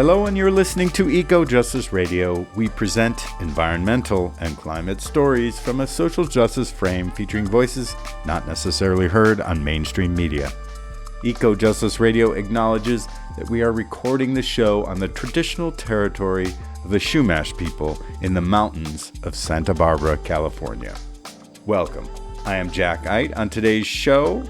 Hello, and you're listening to Eco Justice Radio. We present environmental and climate stories from a social justice frame featuring voices not necessarily heard on mainstream media. Eco Justice Radio acknowledges that we are recording the show on the traditional territory of the Chumash people in the mountains of Santa Barbara, California. Welcome. I am Jack Ite. On today's show,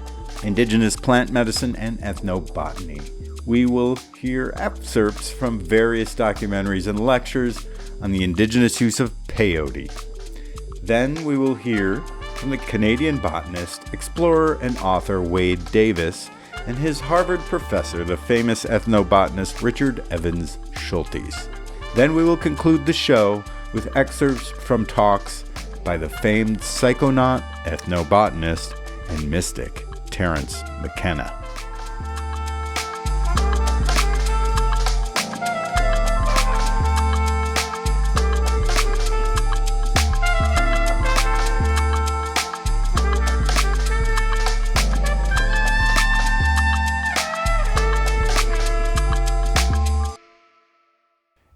Indigenous plant medicine and ethnobotany. We will hear excerpts from various documentaries and lectures on the indigenous use of peyote. Then we will hear from the Canadian botanist, explorer, and author Wade Davis and his Harvard professor, the famous ethnobotanist Richard Evans Schultes. Then we will conclude the show with excerpts from talks by the famed psychonaut, ethnobotanist, and mystic Terence McKenna.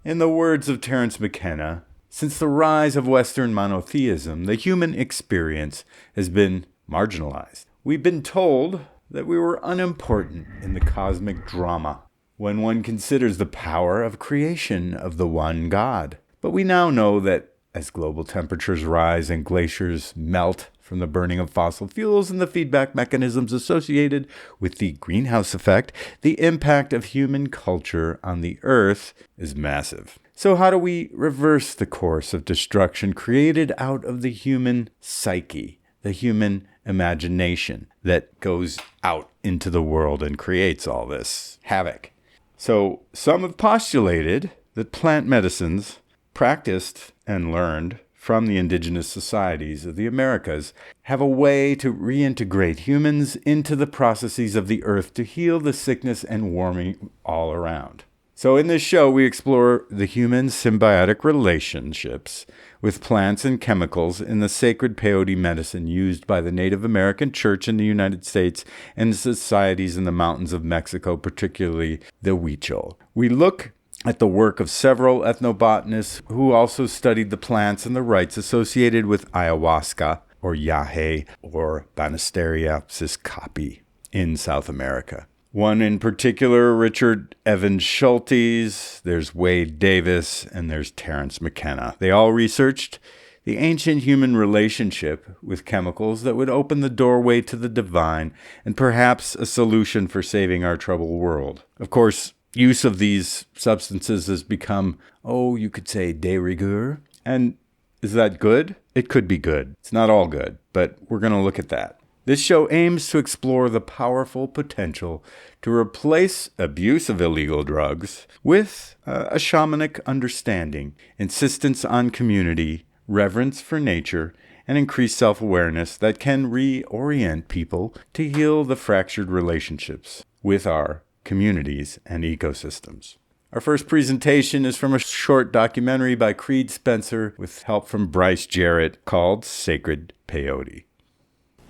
In the words of Terence McKenna, since the rise of Western monotheism, the human experience has been marginalized. We've been told that we were unimportant in the cosmic drama when one considers the power of creation of the one God. But we now know that as global temperatures rise and glaciers melt from the burning of fossil fuels and the feedback mechanisms associated with the greenhouse effect, the impact of human culture on the earth is massive. So how do we reverse the course of destruction created out of the human psyche, the human imagination that goes out into the world and creates all this havoc? So some have postulated that plant medicines practiced and learned from the indigenous societies of the Americas have a way to reintegrate humans into the processes of the earth to heal the sickness and warming all around. So in this show, we explore the human symbiotic relationships with plants and chemicals in the sacred peyote medicine used by the Native American Church in the United States and societies in the mountains of Mexico, particularly the Huichol. We look at the work of several ethnobotanists who also studied the plants and the rites associated with Ayahuasca, or yage, or Banisteriopsis caapi in South America. One in particular, Richard Evans Schultes, there's Wade Davis, and there's Terence McKenna. They all researched the ancient human relationship with chemicals that would open the doorway to the divine and perhaps a solution for saving our troubled world. Of course, use of these substances has become, you could say, de rigueur. And is that good? It could be good. It's not all good, but we're going to look at that. This show aims to explore the powerful potential to replace abuse of illegal drugs with a shamanic understanding, insistence on community, reverence for nature, and increased self-awareness that can re-orient people to heal the fractured relationships with our communities and ecosystems. Our first presentation is from a short documentary by Creed Spencer with help from Bryce Jarrett called Sacred Peyote.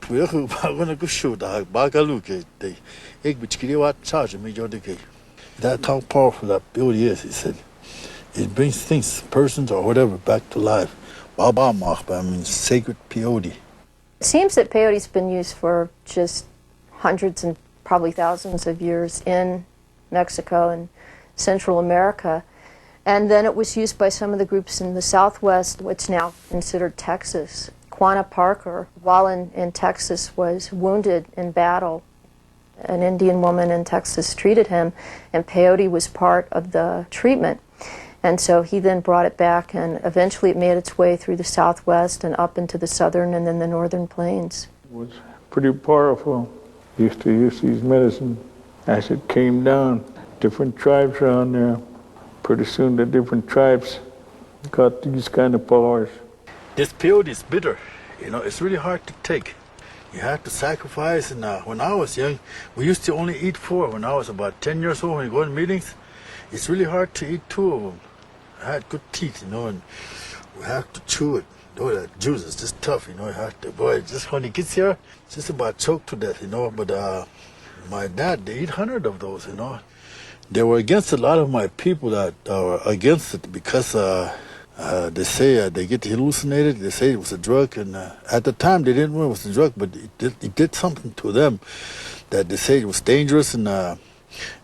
That how powerful that peyote is, he said. It brings things, persons or whatever, back to life. Means sacred peyote. It seems that peyote's been used for just hundreds and probably thousands of years in Mexico and Central America. And then it was used by some of the groups in the Southwest, what's now considered Texas. Quanah Parker, while in Texas, was wounded in battle. An Indian woman in Texas treated him, and peyote was part of the treatment. And so he then brought it back, and eventually it made its way through the Southwest and up into the southern and then the northern plains. It was pretty powerful. Used to use these medicine as it came down. Different tribes around there. Pretty soon the different tribes got these kind of powers. This peyote is bitter. It's really hard to take. You have to sacrifice. And when I was young, we used to only eat 4. When I was about 10 years old, when you go in meetings, it's really hard to eat 2 of them. I had good teeth, and we have to chew it. That juice is just tough, you have to, just when it gets here, just about choked to death, but my dad, they eat 100 of those, They were against a lot of my people that are against it because they say they get hallucinated. They say it was a drug, and at the time they didn't know it was a drug, but it did something to them that they say it was dangerous, and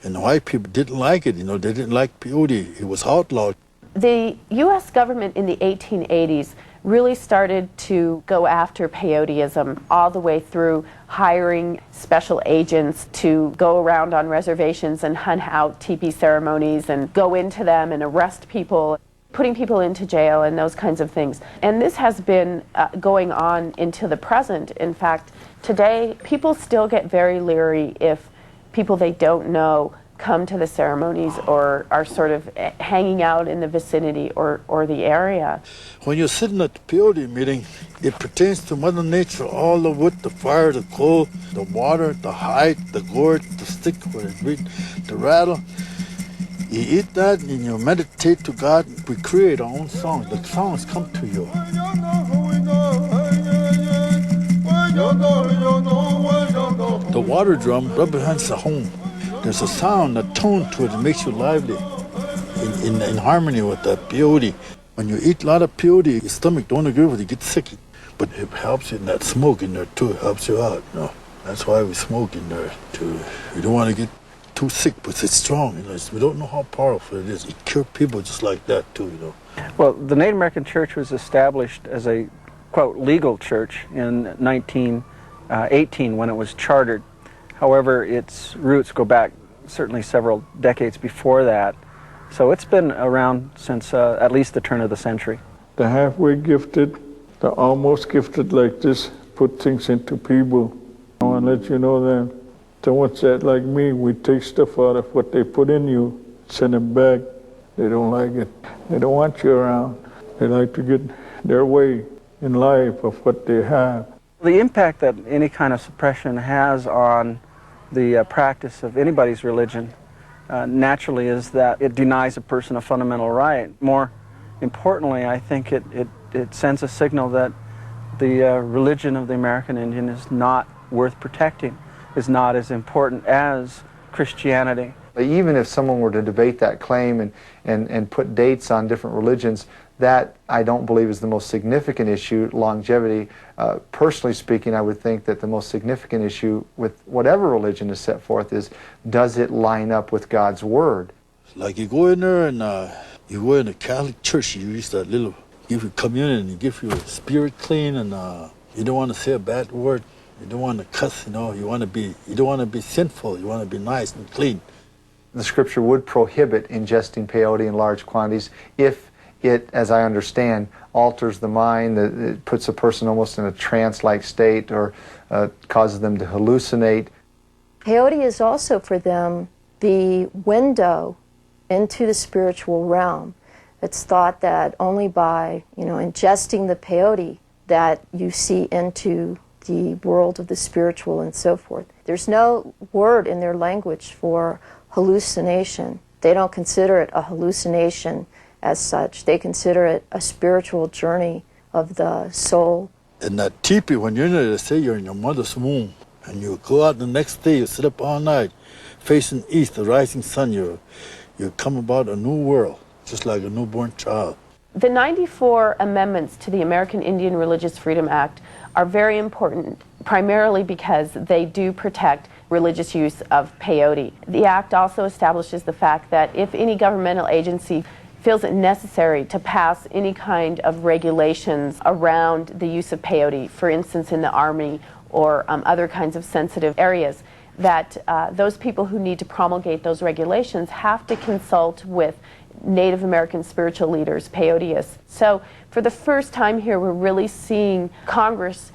white people didn't like it. You know, they didn't like peyote. It was outlawed. The U.S. government in the 1880s really started to go after peyoteism all the way through hiring special agents to go around on reservations and hunt out teepee ceremonies and go into them and arrest people, putting people into jail and those kinds of things. And this has been going on into the present. In fact, today people still get very leery if people they don't know come to the ceremonies or are sort of hanging out in the vicinity or the area. When you're sitting at the peyote meeting, it pertains to Mother Nature, all the wood, the fire, the coal, the water, the height, the gourd, the stick, the rattle. You eat that and you meditate to God. We create our own songs. The songs come to you. The water drum represents the home. There's a sound, a tone to it that makes you lively, in harmony with the peyote. When you eat a lot of peyote, your stomach don't agree with it, you get sick. But it helps you in that smoke in there too, it helps you out. You know? That's why we smoke in there too. We don't want to get too sick, but it's strong. You know? We don't know how powerful it is. It cures people just like that too. You know. Well, the Native American Church was established as a, quote, legal church in 1918 when it was chartered. However, its roots go back certainly several decades before that. So it's been around since at least the turn of the century. The halfway gifted, the almost gifted like this, put things into people. I want to let you know that someone said like me, we take stuff out of what they put in you, send it back. They don't like it. They don't want you around. They like to get their way in life of what they have. The impact that any kind of suppression has on the practice of anybody's religion naturally is that it denies a person a fundamental right. More importantly, I think it sends a signal that the religion of the American Indian is not worth protecting, is not as important as Christianity. Even if someone were to debate that claim and put dates on different religions, that I don't believe is the most significant issue, longevity. Personally speaking, I would think that the most significant issue with whatever religion is set forth is, does it line up with God's Word? Like you go in there and you go in a Catholic church, you use that little, give you communion and give your spirit clean, and you don't want to say a bad word. You don't want to cuss, you know. You don't want to be sinful. You want to be nice and clean. The Scripture would prohibit ingesting peyote in large quantities if it, as I understand, alters the mind, it puts a person almost in a trance-like state or causes them to hallucinate. Peyote is also for them the window into the spiritual realm. It's thought that only by, ingesting the peyote that you see into the world of the spiritual and so forth. There's no word in their language for hallucination. They don't consider it a hallucination as such. They consider it a spiritual journey of the soul. And that teepee, when you're in there, they say you're in your mother's womb. And you go out the next day, you sit up all night, facing east, the rising sun, you come about a new world, just like a newborn child. The 94 amendments to the American Indian Religious Freedom Act are very important, primarily because they do protect religious use of peyote. The act also establishes the fact that if any governmental agency feels it necessary to pass any kind of regulations around the use of peyote, for instance in the Army or other kinds of sensitive areas, that those people who need to promulgate those regulations have to consult with Native American spiritual leaders, peyotists. So for the first time here, we're really seeing Congress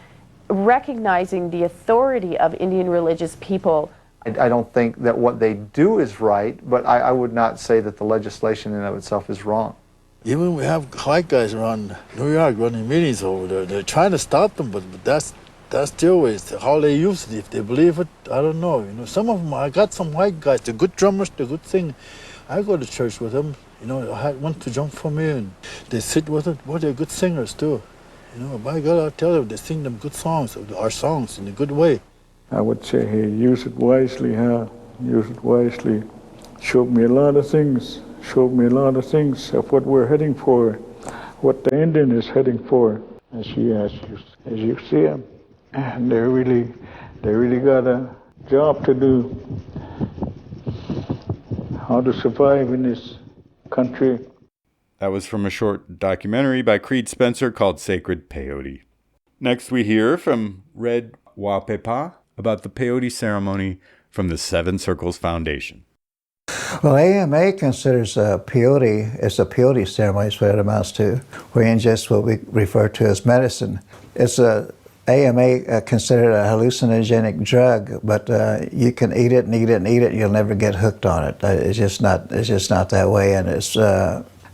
recognizing the authority of Indian religious people. I don't think that what they do is right, but I would not say that the legislation in and of itself is wrong. Even we have white guys around New York running meetings over there. They're trying to stop them, but that's their way. It's how they use it. If they believe it, I don't know. Some of them, I got some white guys, they're good drummers, they're good singers. I go to church with them. I had one to jump for me, and they sit with it. Well, they're good singers too. By God, I tell you, they sing them good songs, our songs, in a good way. I would say, hey, use it wisely, huh? Use it wisely. showed me a lot of things, of what we're heading for, what the Indian is heading for. As you see them, and they really got a job to do, how to survive in this country. That was from a short documentary by Creed Spencer called Sacred Peyote. Next we hear from Red Wapepa about the peyote ceremony from the Seven Circles Foundation. Well, AMA considers peyote as a peyote ceremony, is what it amounts to, where you ingest what we refer to as medicine. It's AMA considered a hallucinogenic drug, but you can eat it and eat it and eat it, and you'll never get hooked on it. It's just not that way, and it's.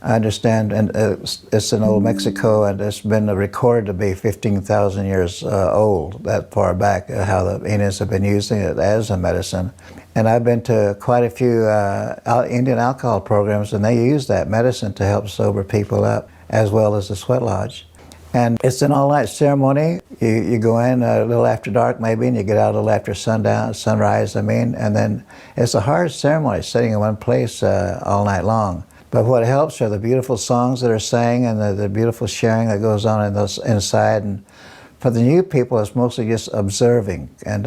I understand, and it's in Old Mexico, and it's been recorded to be 15,000 years old, that far back, how the Indians have been using it as a medicine. And I've been to quite a few Indian alcohol programs, and they use that medicine to help sober people up, as well as the sweat lodge. And it's an all-night ceremony. You go in a little after dark maybe, and you get out a little after sunrise, and then it's a hard ceremony, sitting in one place all night long. But what helps are the beautiful songs that are sang and the beautiful sharing that goes on inside. And for the new people, it's mostly just observing, and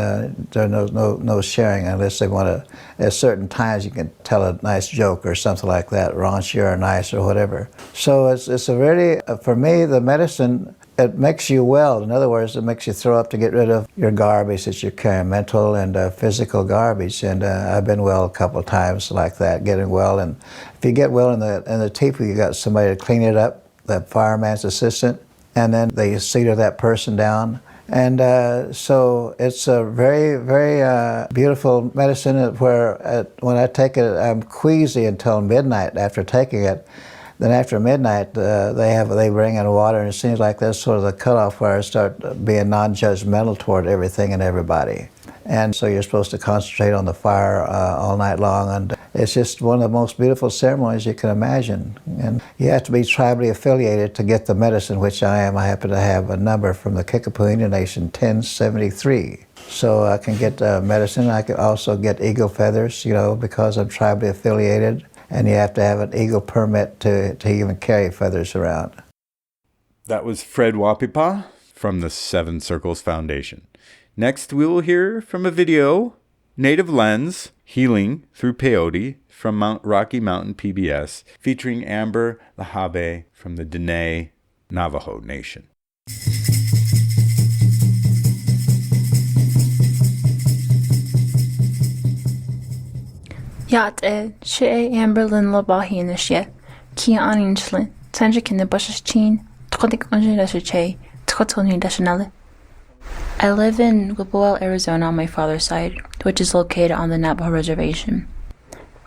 there's no sharing unless they want to. At certain times, you can tell a nice joke or something like that, raunchy or nice or whatever. So it's a really, for me, the medicine, it makes you well. In other words, it makes you throw up to get rid of your garbage that you're carrying, mental and physical garbage. And I've been well a couple of times like that, getting well. And if you get well in the teepee, you got somebody to clean it up, that fireman's assistant, and then they cedar that person down. And so it's a very, very beautiful medicine where when I take it, I'm queasy until midnight after taking it. Then after midnight, they bring in water, and it seems like that's sort of the cutoff where I start being non-judgmental toward everything and everybody. And so you're supposed to concentrate on the fire all night long, and it's just one of the most beautiful ceremonies you can imagine. And you have to be tribally affiliated to get the medicine, which I am. I happen to have a number from the Kickapoo Indian Nation, 1073. So I can get medicine. I can also get eagle feathers, because I'm tribally affiliated. And you have to have an eagle permit to even carry feathers around. That was Fred Wapipa from the Seven Circles Foundation. Next, we will hear from a video, Native Lens, Healing Through Peyote, from Rocky Mountain PBS, featuring Amber Lahabe from the Dene Navajo Nation. Yate, she Amberlin Labahi in the she, Kia Aninslin, Sanjik in the bushes chin, Tkotik Unjidashe, Tkotoni Dashanale. I live in Whipplewell, Arizona on my father's side, which is located on the Navajo Reservation.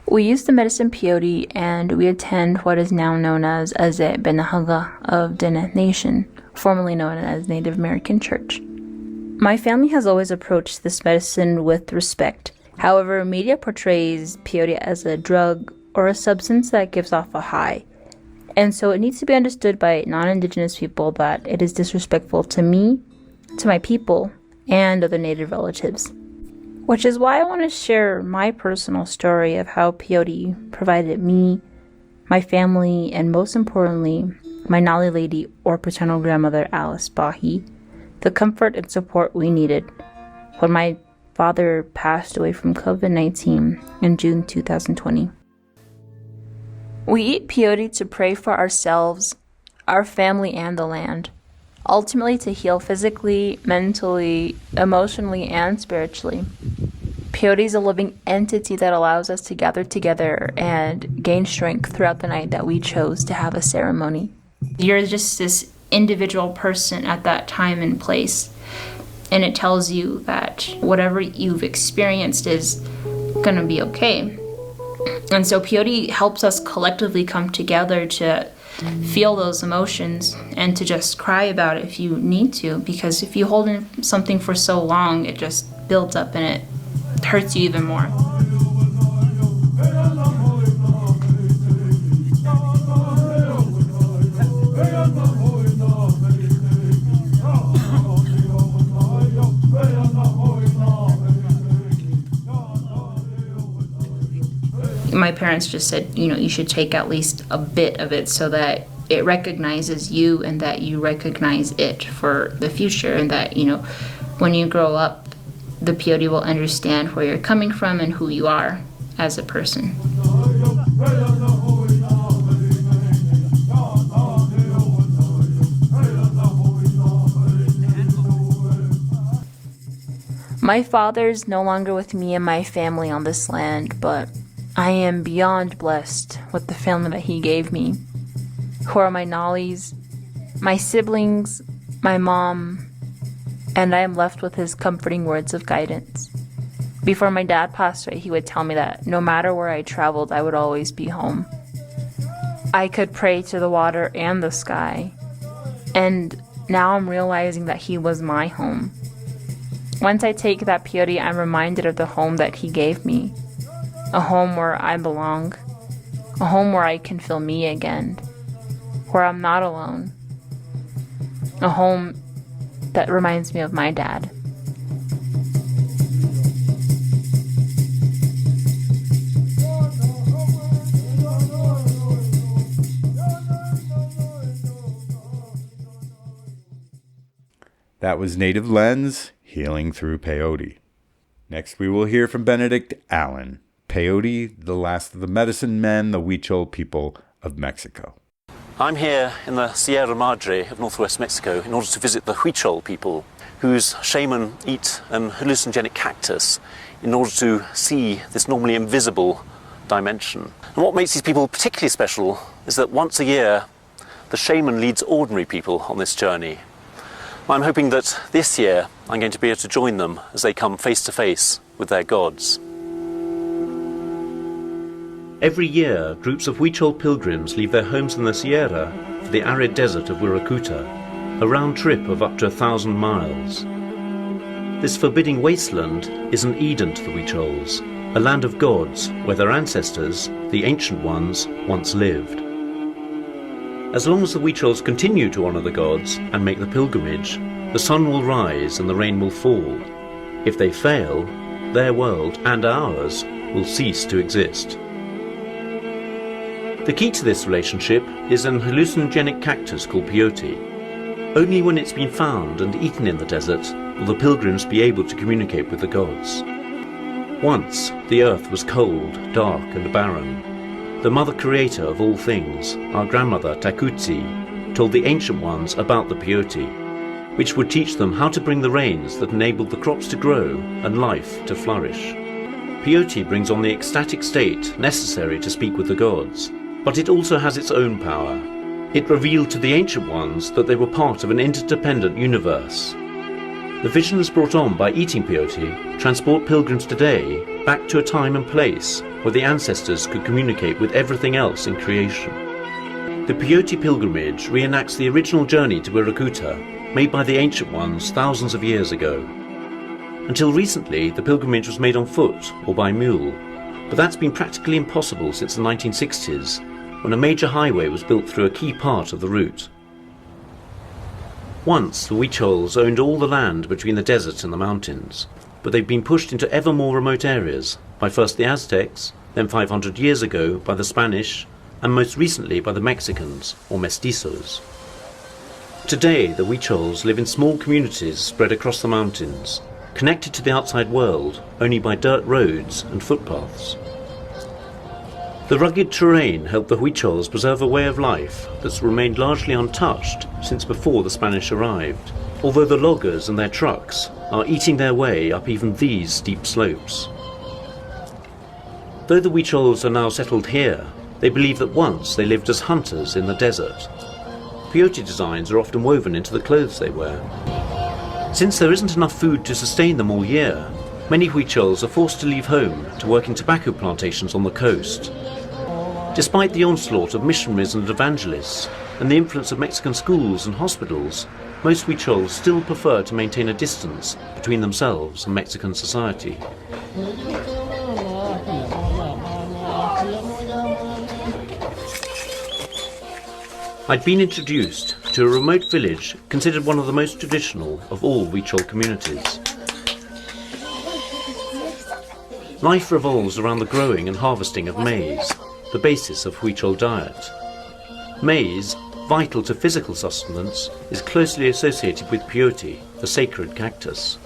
We use the medicine peyote, and we attend what is now known as Aze Benahaga of Dene Nation, formerly known as Native American Church. My family has always approached this medicine with respect. However, media portrays peyote as a drug or a substance that gives off a high. And so it needs to be understood by non-Indigenous people that it is disrespectful to me, to my people, and other Native relatives. Which is why I want to share my personal story of how peyote provided me, my family, and most importantly, my Nali lady or paternal grandmother Alice Bahi, the comfort and support we needed when my father passed away from COVID-19 in June 2020. We eat peyote to pray for ourselves, our family, and the land, ultimately to heal physically, mentally, emotionally, and spiritually. Peyote is a living entity that allows us to gather together and gain strength throughout the night that we chose to have a ceremony. You're just this individual person at that time and place, and it tells you that whatever you've experienced is gonna be okay. And so peyote helps us collectively come together to feel those emotions and to just cry about it if you need to, because if you hold in something for so long, it just builds up and it hurts you even more. my parents just said, you should take at least a bit of it so that it recognizes you and that you recognize it for the future, and that, when you grow up, the peyote will understand where you're coming from and who you are as a person. My father's no longer with me and my family on this land, but I am beyond blessed with the family that he gave me, who are my nollies, my siblings, my mom, and I am left with his comforting words of guidance. Before my dad passed away, he would tell me that no matter where I traveled, I would always be home. I could pray to the water and the sky, and now I'm realizing that he was my home. Once I take that peyote, I'm reminded of the home that he gave me, a home where I belong, a home where I can feel me again, where I'm not alone, a home that reminds me of my dad. That was Native Lens, Healing Through Peyote. Next we will hear from Benedict Allen, Peyote, the last of the medicine men, the Huichol people of Mexico. I'm here in the Sierra Madre of northwest Mexico in order to visit the Huichol people, whose shaman eat an hallucinogenic cactus in order to see this normally invisible dimension. And what makes these people particularly special is that once a year the shaman leads ordinary people on this journey. I'm hoping that this year I'm going to be able to join them as they come face to face with their gods. Every year, groups of Huichol pilgrims leave their homes in the Sierra for the arid desert of Huiracuta, a round trip of up to 1,000 miles. This forbidding wasteland is an Eden to the Huichols, a land of gods where their ancestors, the ancient ones, once lived. As long as the Huichols continue to honour the gods and make the pilgrimage, the sun will rise and the rain will fall. If they fail, their world and ours will cease to exist. The key to this relationship is an hallucinogenic cactus called peyote. Only when it's been found and eaten in the desert will the pilgrims be able to communicate with the gods. Once, the earth was cold, dark and barren. The mother creator of all things, our grandmother Takutsi, told the ancient ones about the peyote, which would teach them how to bring the rains that enabled the crops to grow and life to flourish. Peyote brings on the ecstatic state necessary to speak with the gods, but it also has its own power. It revealed to the ancient ones that they were part of an interdependent universe. The visions brought on by eating peyote transport pilgrims today back to a time and place where the ancestors could communicate with everything else in creation. The peyote pilgrimage reenacts the original journey to Huiracuta, made by the ancient ones thousands of years ago. Until recently, the pilgrimage was made on foot or by mule, but that's been practically impossible since the 1960s, when a major highway was built through a key part of the route. Once, the Huichols owned all the land between the desert and the mountains, but they've been pushed into ever more remote areas by first the Aztecs, then 500 years ago by the Spanish, and most recently by the Mexicans, or mestizos. Today, the Huichols live in small communities spread across the mountains, connected to the outside world only by dirt roads and footpaths. The rugged terrain helped the Huichols preserve a way of life that's remained largely untouched since before the Spanish arrived, although the loggers and their trucks are eating their way up even these steep slopes. Though the Huichols are now settled here, they believe that once they lived as hunters in the desert. Peyote designs are often woven into the clothes they wear. Since there isn't enough food to sustain them all year, many Huichols are forced to leave home to work in tobacco plantations on the coast. Despite the onslaught of missionaries and evangelists, and the influence of Mexican schools and hospitals, most Huichols still prefer to maintain a distance between themselves and Mexican society. I'd been introduced to a remote village considered one of the most traditional of all Huichol communities. Life revolves around the growing and harvesting of maize, the basis of Huichol diet. Maize, vital to physical sustenance, is closely associated with peyote, the sacred cactus.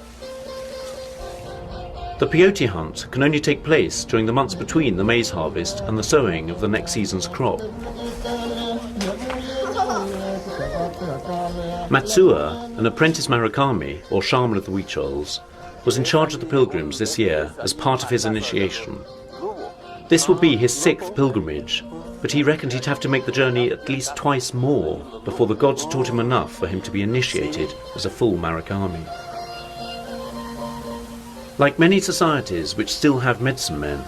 The peyote hunt can only take place during the months between the maize harvest and the sowing of the next season's crop. Matsua, an apprentice Murakami, or shaman of the Huichols, was in charge of the pilgrims this year as part of his initiation. This would be his 6th pilgrimage, but he reckoned he'd have to make the journey at least twice more before the gods taught him enough for him to be initiated as a full Murakami. Like many societies which still have medicine men,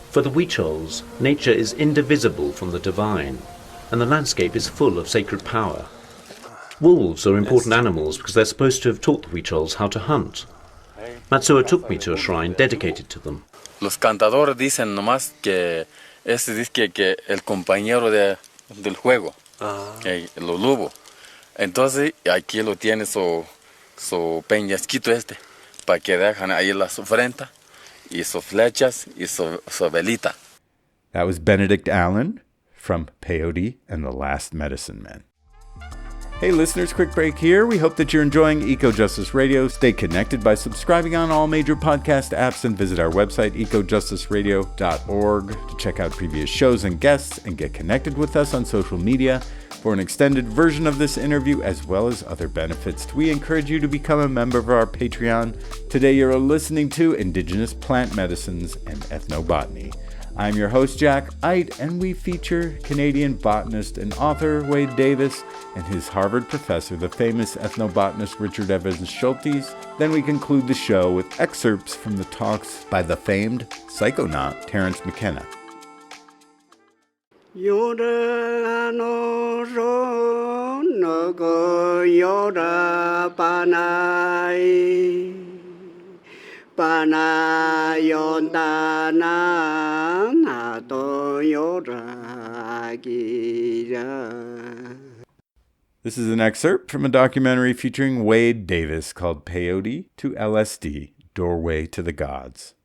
for the Huichols, nature is indivisible from the divine, and the landscape is full of sacred power. Wolves are important animals because they're supposed to have taught the Huichols how to hunt. Matsua took me to a shrine dedicated to them. Los cantadores dicen nomás que ese dice que el compañero del juego, los lobos. Entonces aquí lo tiene su peñasquito para que dejan ahí las ofrendas y sus flechas y su velita. That was Benedict Allen from Peyote and the Last Medicine Men. Hey listeners, quick break here. We hope that you're enjoying Eco Justice Radio. Stay connected by subscribing on all major podcast apps and visit our website, ecojusticeradio.org, to check out previous shows and guests and get connected with us on social media for an extended version of this interview as well as other benefits. We encourage you to become a member of our Patreon. Today you're listening to Indigenous Plant Medicines and Ethnobotany. I'm your host, Jack Eit, and we feature Canadian botanist and author Wade Davis and his Harvard professor, the famous ethnobotanist Richard Evans Schultes. Then we conclude the show with excerpts from the talks by the famed psychonaut Terence McKenna. This is an excerpt from a documentary featuring Wade Davis called Peyote to LSD, Doorway to the Gods.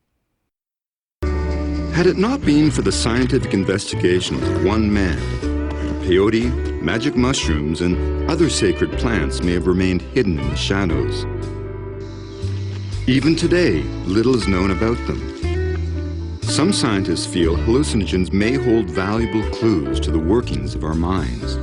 Had it not been for the scientific investigations of one man, peyote, magic mushrooms, and other sacred plants may have remained hidden in the shadows. Even today, little is known about them. Some scientists feel hallucinogens may hold valuable clues to the workings of our minds.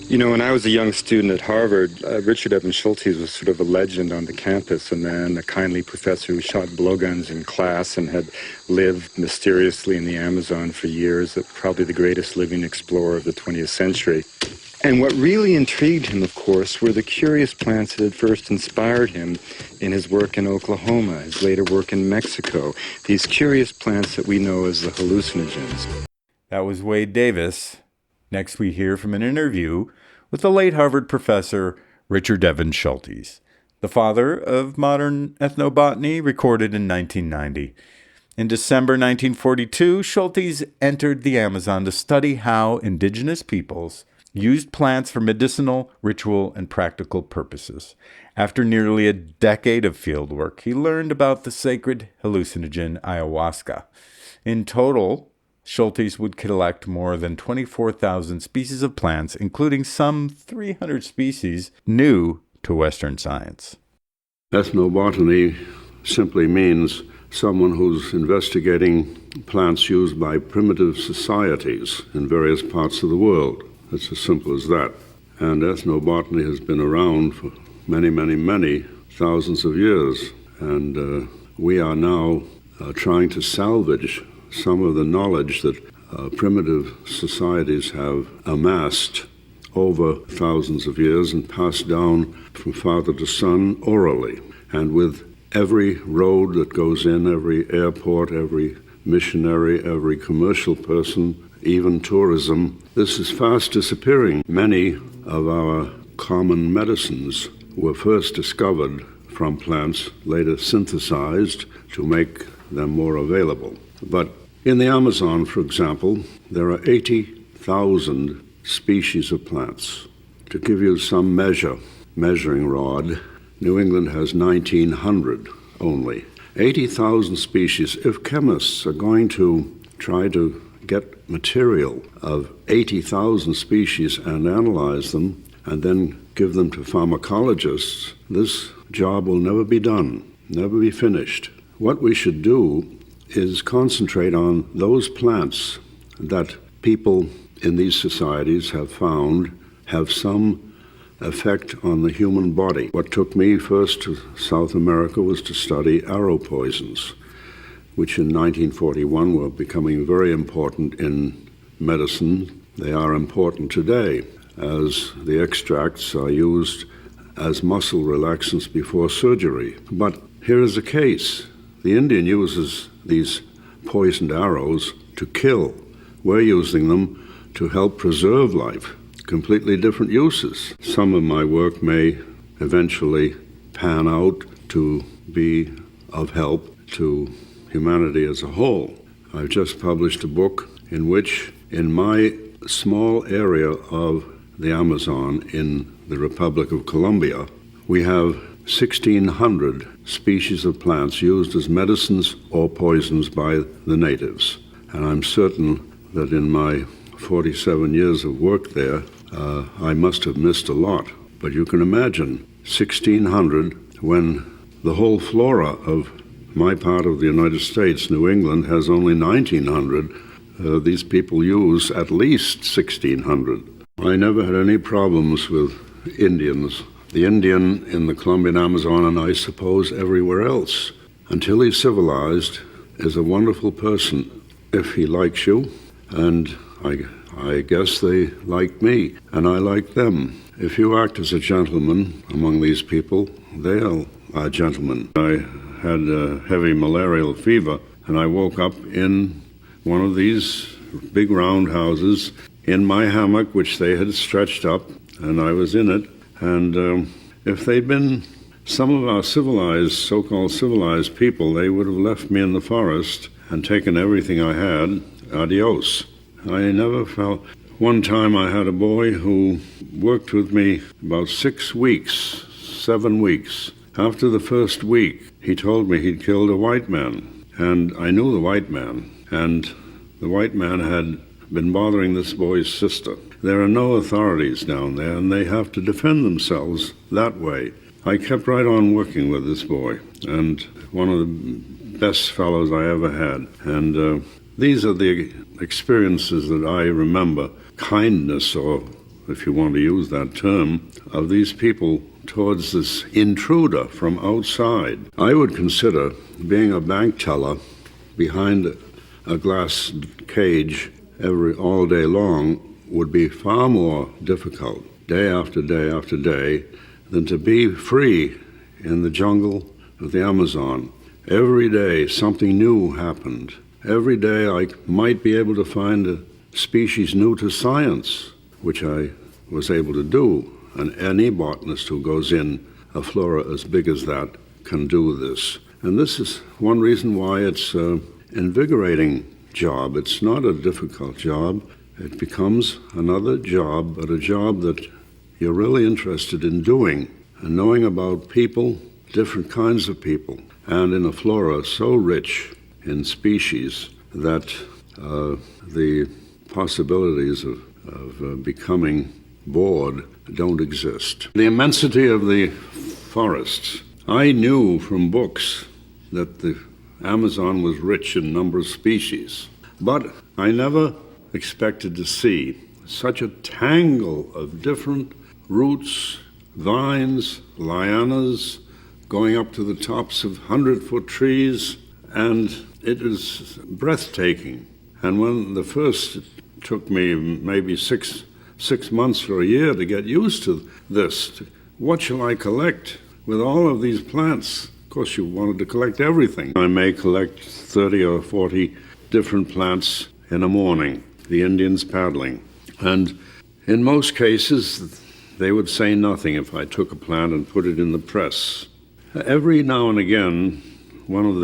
You know, when I was a young student at Harvard, Richard Evans Schultes was sort of a legend on the campus, a man, a kindly professor who shot blowguns in class and had lived mysteriously in the Amazon for years, probably the greatest living explorer of the 20th century. And what really intrigued him, of course, were the curious plants that had first inspired him in his work in Oklahoma, his later work in Mexico, these curious plants that we know as the hallucinogens. That was Wade Davis. Next we hear from an interview with the late Harvard professor Richard Evans Schultes, the father of modern ethnobotany, recorded in 1990. In December 1942, Schultes entered the Amazon to study how indigenous peoples used plants for medicinal, ritual, and practical purposes. After nearly a decade of fieldwork, he learned about the sacred hallucinogen ayahuasca. In total, Schultes would collect more than 24,000 species of plants, including some 300 species new to Western science. Ethnobotany simply means someone who's investigating plants used by primitive societies in various parts of the world. It's as simple as that. And ethnobotany has been around for many, many, many thousands of years. And we are now trying to salvage some of the knowledge that primitive societies have amassed over thousands of years and passed down from father to son orally. And with every road that goes in, every airport, every missionary, every commercial person, even tourism, this is fast disappearing. Many of our common medicines were first discovered from plants, later synthesized to make them more available. But in the Amazon, for example, there are 80,000 species of plants. To give you some measuring rod, New England has 1,900 only. 80,000 species. If chemists are going to try to get material of 80,000 species and analyze them and then give them to pharmacologists, this job will never be done, never be finished. What we should do is concentrate on those plants that people in these societies have found have some effect on the human body. What took me first to South America was to study arrow poisons, which in 1941 were becoming very important in medicine. They are important today, as the extracts are used as muscle relaxants before surgery. But here is the case. The Indian uses these poisoned arrows to kill. We're using them to help preserve life. Completely different uses. Some of my work may eventually pan out to be of help to humanity as a whole. I've just published a book in which, in my small area of the Amazon in the Republic of Colombia, we have 1,600 species of plants used as medicines or poisons by the natives. And I'm certain that in my 47 years of work there, I must have missed a lot. But you can imagine 1,600 when the whole flora of my part of the United States, New England, has only 1,900. These people use at least 1,600. I never had any problems with Indians. The Indian in the Colombian Amazon, and I suppose everywhere else, until he's civilized, is a wonderful person if he likes you, and I guess they like me, and I like them. If you act as a gentleman among these people, they are gentlemen. I had heavy malarial fever, and I woke up in one of these big round houses in my hammock, which they had stretched up, and I was in it. And if they'd been some of our civilized, so-called civilized people, they would have left me in the forest and taken everything I had. Adios. I never felt. One time I had a boy who worked with me about 6 weeks, 7 weeks. After the first week, he told me he'd killed a white man. And I knew the white man. And the white man had been bothering this boy's sister. There are no authorities down there, and they have to defend themselves that way. I kept right on working with this boy, and one of the best fellows I ever had. And these are the experiences that I remember, kindness, or if you want to use that term, of these people towards this intruder from outside. I would consider being a bank teller behind a glass cage all day long would be far more difficult, day after day after day, than to be free in the jungle of the Amazon. Every day something new happened. Every day I might be able to find a species new to science, which I was able to do. And any botanist who goes in a flora as big as that can do this. And this is one reason why it's an invigorating job. It's not a difficult job. It becomes another job, but a job that you're really interested in doing and knowing about people, different kinds of people, and in a flora so rich in species that the possibilities of becoming bored don't exist. The immensity of the forests. I knew from books that the Amazon was rich in number of species, but I never expected to see such a tangle of different roots, vines, lianas, going up to the tops of 100-foot trees, and it is breathtaking. And when the first took me maybe six months or a year to get used to this, what shall I collect with all of these plants? Of course, you wanted to collect everything. I may collect 30 or 40 different plants in a morning, the Indians paddling. And in most cases, they would say nothing if I took a plant and put it in the press. Every now and again, one of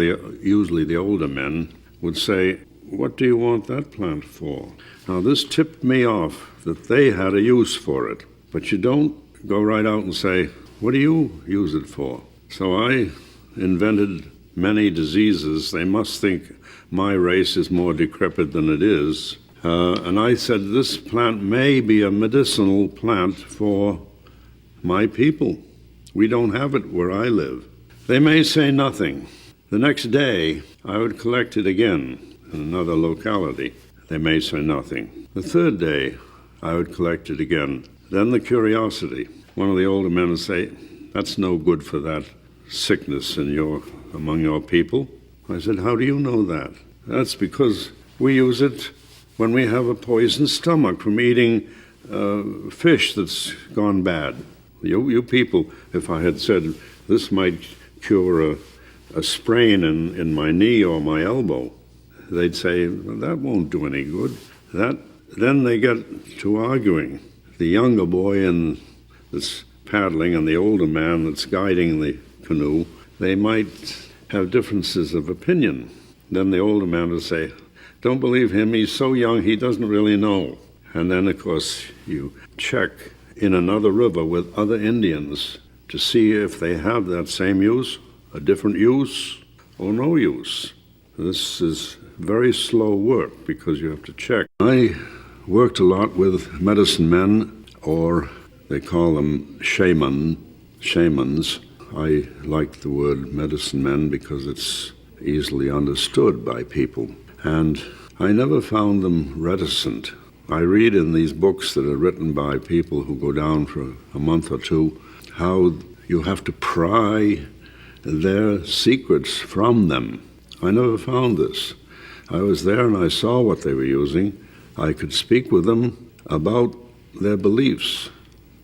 usually the older men, would say, "What do you want that plant for?" Now, this tipped me off that they had a use for it. But you don't go right out and say, "What do you use it for?" So I invented many diseases. They must think my race is more decrepit than it is. And I said, this plant may be a medicinal plant for my people. We don't have it where I live. They may say nothing. The next day, I would collect it again in another locality. They may say nothing. The third day, I would collect it again. Then the curiosity. One of the older men would say, that's no good for that sickness among your people. I said, how do you know that? That's because we use it when we have a poisoned stomach from eating fish that's gone bad. You people, if I had said this might cure a sprain in my knee or my elbow, they'd say, well, that won't do any good. Then they get to arguing. The younger boy that's paddling and the older man that's guiding the canoe, they might have differences of opinion. Then the older man will say, don't believe him, he's so young he doesn't really know. And then, of course, you check in another river with other Indians to see if they have that same use, a different use, or no use. This is very slow work because you have to check. I worked a lot with medicine men, or they call them shamans. I like the word medicine men because it's easily understood by people. And I never found them reticent. I read in these books that are written by people who go down for a month or two how you have to pry their secrets from them. I never found this. I was there and I saw what they were using. I could speak with them about their beliefs,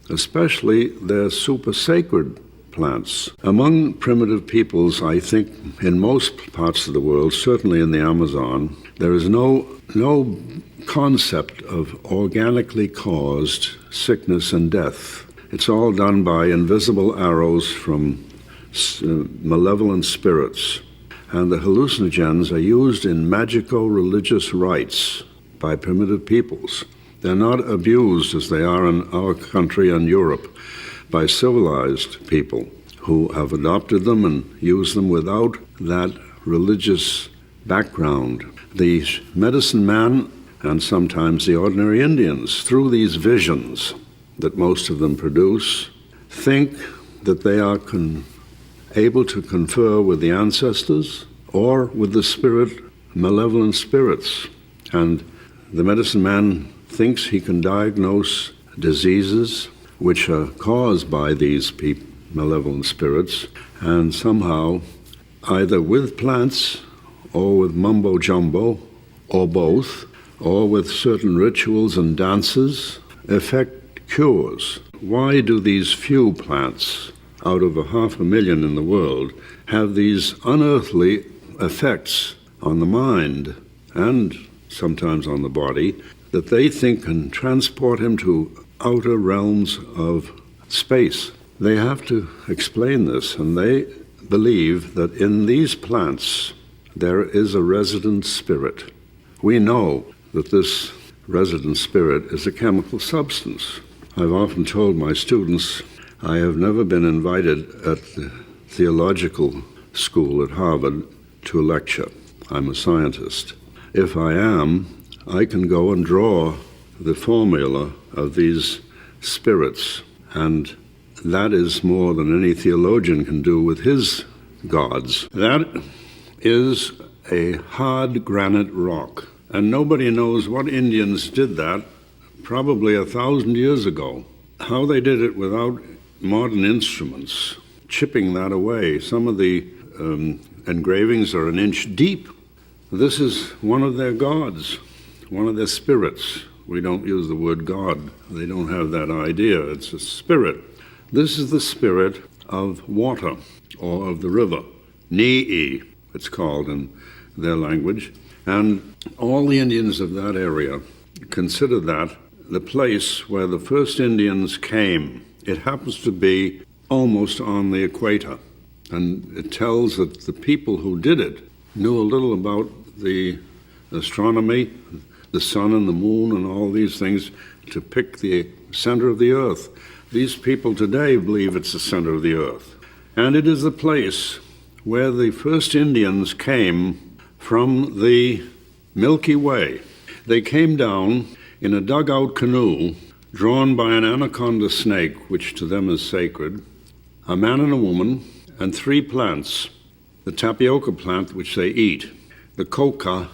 especially their super sacred plants. Among primitive peoples, I think in most parts of the world, certainly in the Amazon, there is no concept of organically caused sickness and death. It's all done by invisible arrows from malevolent spirits. And the hallucinogens are used in magico-religious rites by primitive peoples. They're not abused as they are in our country and Europe by civilized people who have adopted them and use them without that religious background. The medicine man and sometimes the ordinary Indians, through these visions that most of them produce, think that they are able to confer with the ancestors or with the malevolent spirits. And the medicine man thinks he can diagnose diseases which are caused by these malevolent spirits, and somehow, either with plants or with mumbo-jumbo, or both, or with certain rituals and dances, effect cures. Why do these few plants, out of 500,000 in the world, have these unearthly effects on the mind and sometimes on the body that they think can transport him to outer realms of space? They have to explain this, and they believe that in these plants there is a resident spirit. We know that this resident spirit is a chemical substance. I've often told my students I have never been invited at the theological school at Harvard to lecture. I'm a scientist. If I am, I can go and draw the formula of these spirits, and that is more than any theologian can do with his gods. That is a hard granite rock, and nobody knows what Indians did that probably 1,000 years ago. How they did it without modern instruments, chipping that away. Some of the engravings are an inch deep. This is one of their gods, one of their spirits. We don't use the word God. They don't have that idea. It's a spirit. This is the spirit of water, or of the river. Ni'i, it's called in their language. And all the Indians of that area consider that the place where the first Indians came. It happens to be almost on the equator. And it tells that the people who did it knew a little about the astronomy, the sun and the moon and all these things, to pick the center of the earth. These people today believe it's the center of the earth. And it is the place where the first Indians came from the Milky Way. They came down in a dugout canoe drawn by an anaconda snake, which to them is sacred, a man and a woman, and 3 plants: the tapioca plant, which they eat, the coca,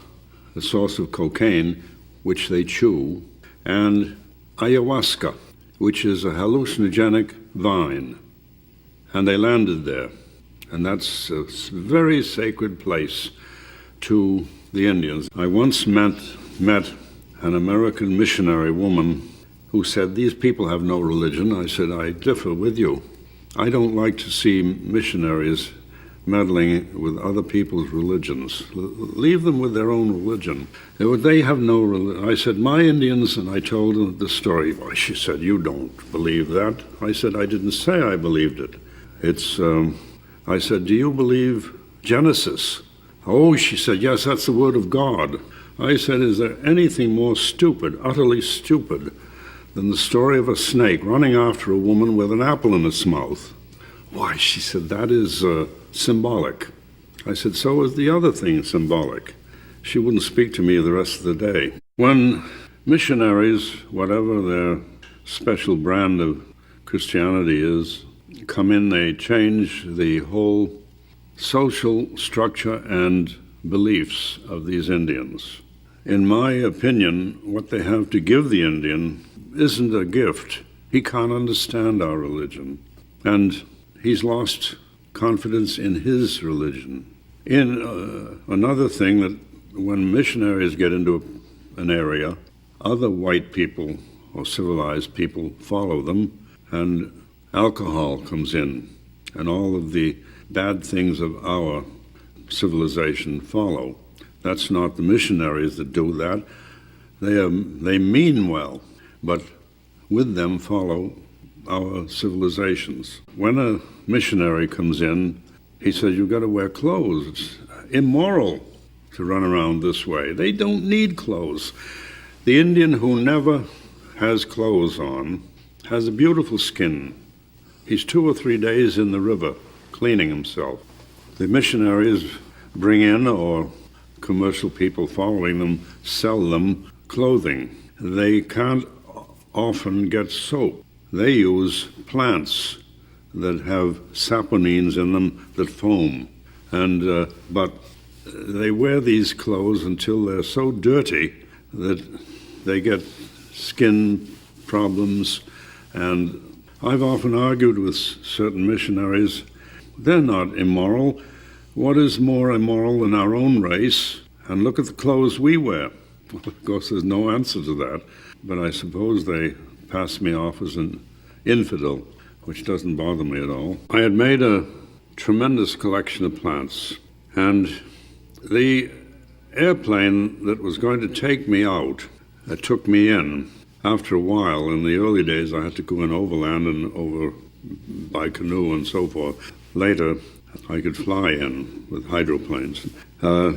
a source of cocaine, which they chew, and ayahuasca, which is a hallucinogenic vine. And they landed there. And that's a very sacred place to the Indians. I once met an American missionary woman who said, "These people have no religion." I said, "I differ with you. I don't like to see missionaries meddling with other people's religions. Leave them with their own religion. They have no religion." I said, "My Indians," and I told her the story. Well, she said, "You don't believe that." I said, "I didn't say I believed it. I said, "Do you believe Genesis?" "Oh," she said, "yes, that's the word of God." I said, "Is there anything more stupid, utterly stupid, than the story of a snake running after a woman with an apple in its mouth?" "Why," she said, "that is symbolic." I said, "So is the other thing symbolic." She wouldn't speak to me the rest of the day. When missionaries, whatever their special brand of Christianity is, come in, they change the whole social structure and beliefs of these Indians. In my opinion, what they have to give the Indian isn't a gift. He can't understand our religion, and he's lost confidence in his religion. Another thing, that when missionaries get into an area, other white people or civilized people follow them, and alcohol comes in, and all of the bad things of our civilization follow. That's not the missionaries that do that. They mean well, but with them follow our civilizations. When a missionary comes in, he says, "You've got to wear clothes. It's immoral to run around this way." They don't need clothes. The Indian who never has clothes on has a beautiful skin. He's 2 or 3 days in the river cleaning himself. The missionaries bring in, or commercial people following them, sell them clothing. They can't often get soap. They use plants that have saponines in them that foam. But they wear these clothes until they're so dirty that they get skin problems. And I've often argued with certain missionaries, they're not immoral. What is more immoral than our own race? And look at the clothes we wear. Well, of course, there's no answer to that, but I suppose they pass me off as an infidel, which doesn't bother me at all. I had made a tremendous collection of plants, and the airplane that was going to take me out, that took me in, after a while, in the early days, I had to go in overland and over by canoe and so forth. Later, I could fly in with hydroplanes. I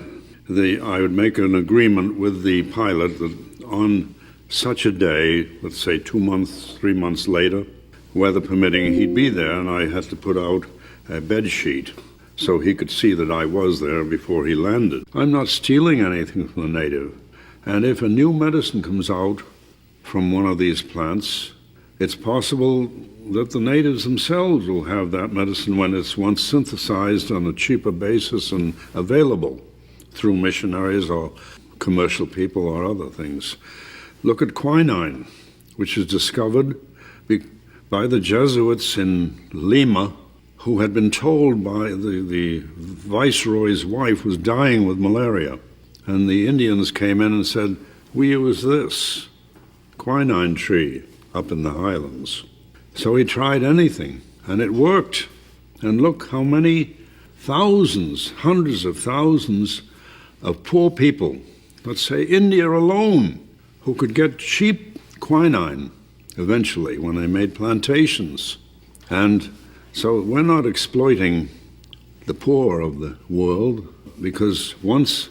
would make an agreement with the pilot that on such a day, let's say 2 months, 3 months later, weather permitting, he'd be there, and I had to put out a bed sheet so he could see that I was there before he landed. I'm not stealing anything from the native. And if a new medicine comes out from one of these plants, it's possible that the natives themselves will have that medicine when it's once synthesized on a cheaper basis and available through missionaries or commercial people or other things. Look at quinine, which is discovered by the Jesuits in Lima, who had been told by the viceroy's wife was dying with malaria. And the Indians came in and said, "We use this quinine tree up in the highlands." So he tried anything, and it worked. And look how many thousands, hundreds of thousands of poor people, let's say India alone, who could get cheap quinine eventually when they made plantations. And so we're not exploiting the poor of the world, because once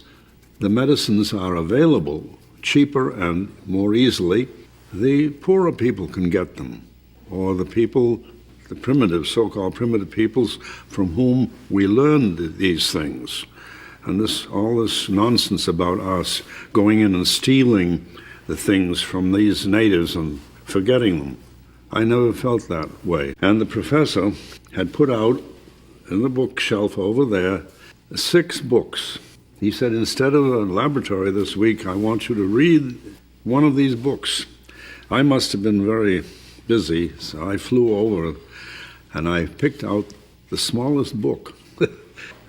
the medicines are available cheaper and more easily, the poorer people can get them, or the people the primitive, so-called primitive peoples from whom we learned these things. And all this nonsense about us going in and stealing the things from these natives and forgetting them. I never felt that way. And the professor had put out in the bookshelf over there 6 books. He said, instead of a laboratory this week, I want you to read one of these books. I must have been very busy, so I flew over and I picked out the smallest book.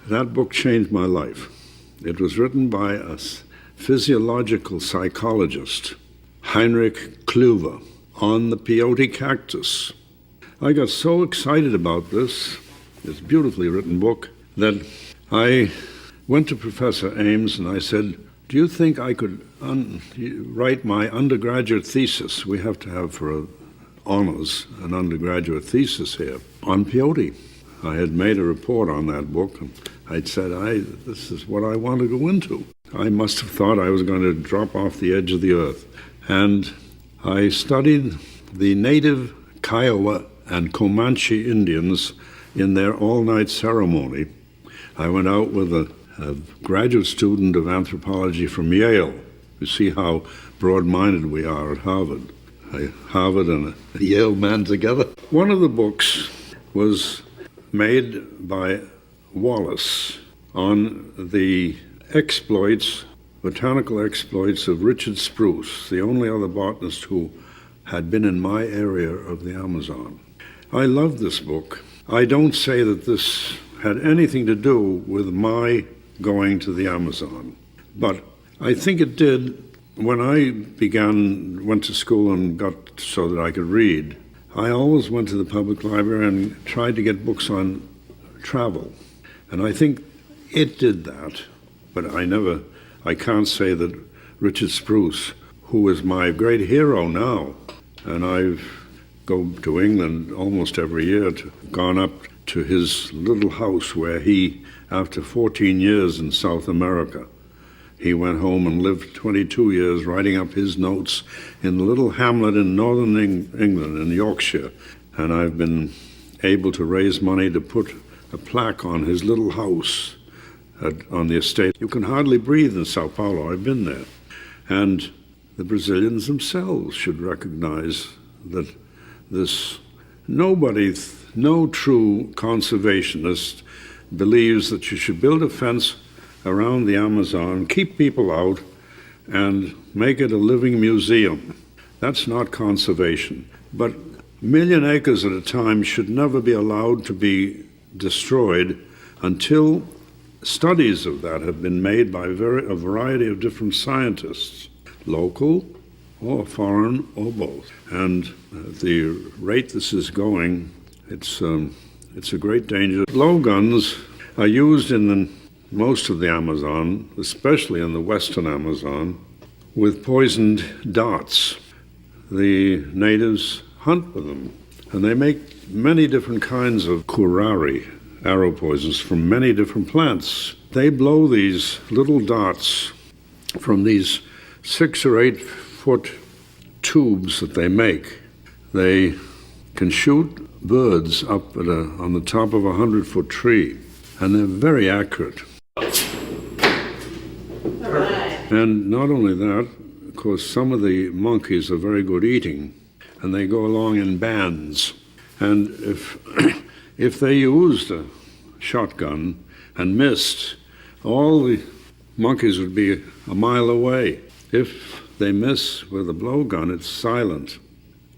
That book changed my life. It was written by a physiological psychologist, Heinrich Klüver, on the peyote cactus. I got so excited about this beautifully written book, that I went to Professor Ames and I said, do you think I could write my undergraduate thesis? We have to have for honors an undergraduate thesis here on peyote. I had made a report on that book, and I'd said, this is what I want to go into. I must have thought I was going to drop off the edge of the earth. And I studied the native Kiowa and Comanche Indians in their all-night ceremony. I went out with a graduate student of anthropology from Yale. You see how broad-minded we are at Harvard. Harvard and a Yale man together. One of the books was made by Wallace on the botanical exploits of Richard Spruce, the only other botanist who had been in my area of the Amazon. I loved this book. I don't say that this had anything to do with my going to the Amazon, but I think it did. When I went to school and got so that I could read, I always went to the public library and tried to get books on travel. And I think it did that, but I can't say that Richard Spruce, who is my great hero now, and I go to England almost every year, gone up to his little house where he, after 14 years in South America, he went home and lived 22 years writing up his notes in a little hamlet in northern England, in Yorkshire. And I've been able to raise money to put a plaque on his little house on the estate. You can hardly breathe in Sao Paulo. I've been there. And the Brazilians themselves should recognize that no true conservationist believes that you should build a fence around the Amazon, keep people out, and make it a living museum. That's not conservation. But a million acres at a time should never be allowed to be destroyed until studies of that have been made by a variety of different scientists, local or foreign or both. And at the rate this is going, it's a great danger. Blowguns are used in most of the Amazon, especially in the western Amazon, with poisoned darts. The natives hunt with them, and they make many different kinds of curare, arrow poisons, from many different plants. They blow these little darts from these 6 or 8 foot tubes that they make. They can shoot birds up on the top of a 100-foot tree, and they're very accurate. And not only that, of course, some of the monkeys are very good eating, and they go along in bands. And if they used a shotgun and missed, all the monkeys would be a mile away. If they miss with a blowgun, it's silent.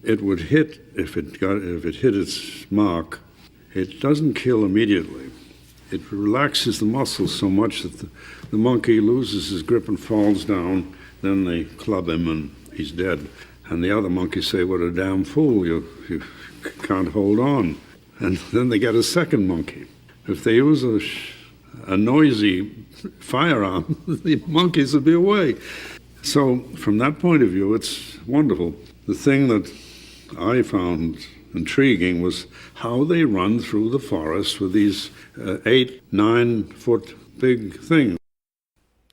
It would hit, if it hit its mark, it doesn't kill immediately. It relaxes the muscles so much that the monkey loses his grip and falls down. Then they club him and he's dead. And the other monkeys say, what a damn fool, you can't hold on. And then they get a second monkey. If they use a noisy firearm, the monkeys will be away. So from that point of view, it's wonderful. The thing that I found intriguing was how they run through the forest with these 8-9 foot big things.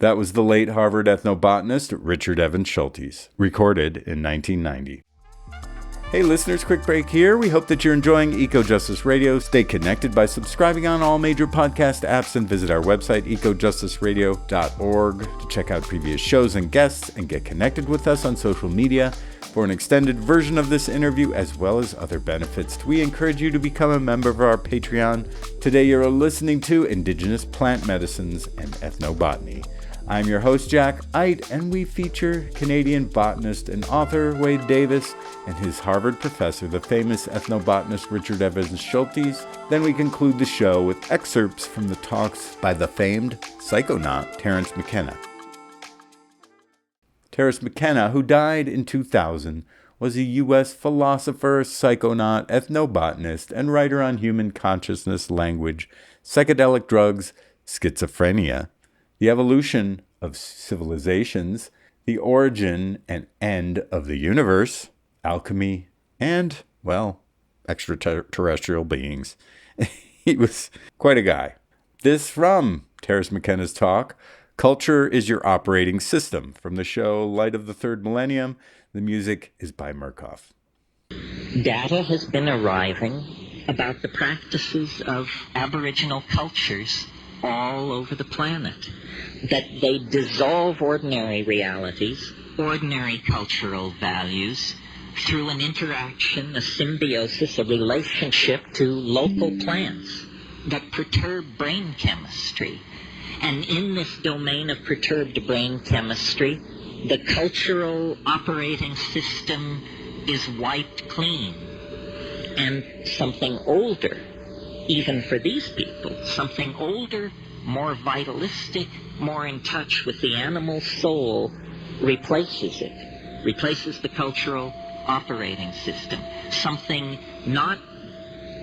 That was the late Harvard ethnobotanist Richard Evans Schultes, recorded in 1990. Hey listeners, quick break here. We hope that you're enjoying Eco-Justice Radio. Stay connected by subscribing on all major podcast apps and visit our website, ecojusticeradio.org, to check out previous shows and guests and get connected with us on social media. For an extended version of this interview, as well as other benefits, we encourage you to become a member of our Patreon. Today you're listening to Indigenous Plant Medicines and Ethnobotany. I'm your host, Jack Eit, and we feature Canadian botanist and author Wade Davis and his Harvard professor, the famous ethnobotanist Richard Evans Schultes. Then we conclude the show with excerpts from the talks by the famed psychonaut Terence McKenna. Terence McKenna, who died in 2000, was a U.S. philosopher, psychonaut, ethnobotanist, and writer on human consciousness, language, psychedelic drugs, schizophrenia, the evolution of civilizations, the origin and end of the universe, alchemy, and, well, extraterrestrial beings. He was quite a guy. This from Terence McKenna's talk, Culture is Your Operating System, from the show Light of the Third Millennium. The music is by Murkoff. Data has been arriving about the practices of Aboriginal cultures all over the planet, that they dissolve ordinary realities, ordinary cultural values, through an interaction, a symbiosis, a relationship to local plants that perturb brain chemistry. And in this domain of perturbed brain chemistry, the cultural operating system is wiped clean. And something older, even for these people, something older, more vitalistic, more in touch with the animal soul, replaces it, replaces the cultural operating system. Something not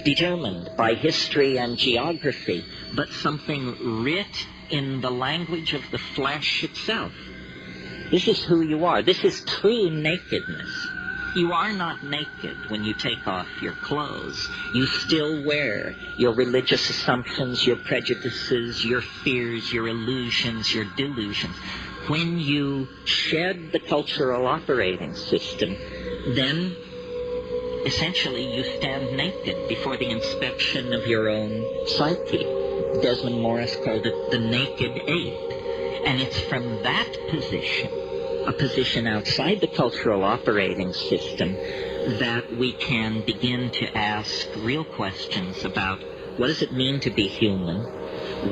determined by history and geography, but something writ in the language of the flesh itself. This is who you are. This is true nakedness. You are not naked when you take off your clothes. You still wear your religious assumptions, your prejudices, your fears, your illusions, your delusions. When you shed the cultural operating system, then essentially you stand naked before the inspection of your own psyche. Desmond Morris called it the naked ape. And it's from that position, a position outside the cultural operating system, that we can begin to ask real questions about what does it mean to be human,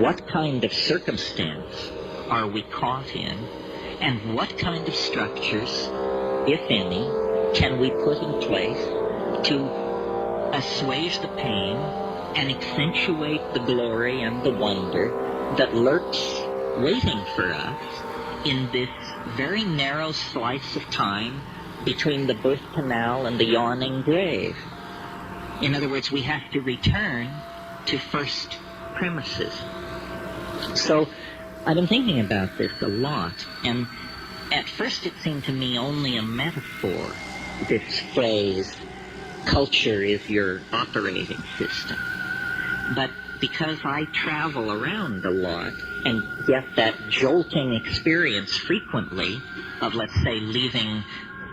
what kind of circumstance are we caught in, and what kind of structures, if any, can we put in place to assuage the pain and accentuate the glory and the wonder that lurks waiting for us in this very narrow slice of time between the birth canal and the yawning grave. In other words, we have to return to first premises. So I've been thinking about this a lot, and at first it seemed to me only a metaphor, this phrase, culture is your operating system. But because I travel around a lot and get that jolting experience frequently of, let's say, leaving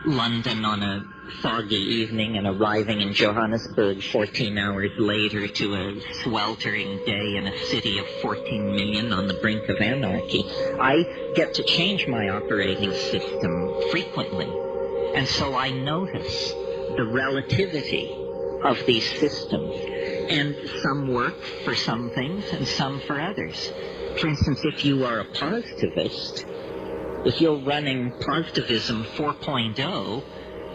London on a foggy evening and arriving in Johannesburg 14 hours later to a sweltering day in a city of 14 million on the brink of anarchy, I get to change my operating system frequently. And so I notice the relativity of these systems. And some work for some things and some for others. For instance, if you are a positivist, if you're running positivism 4.0,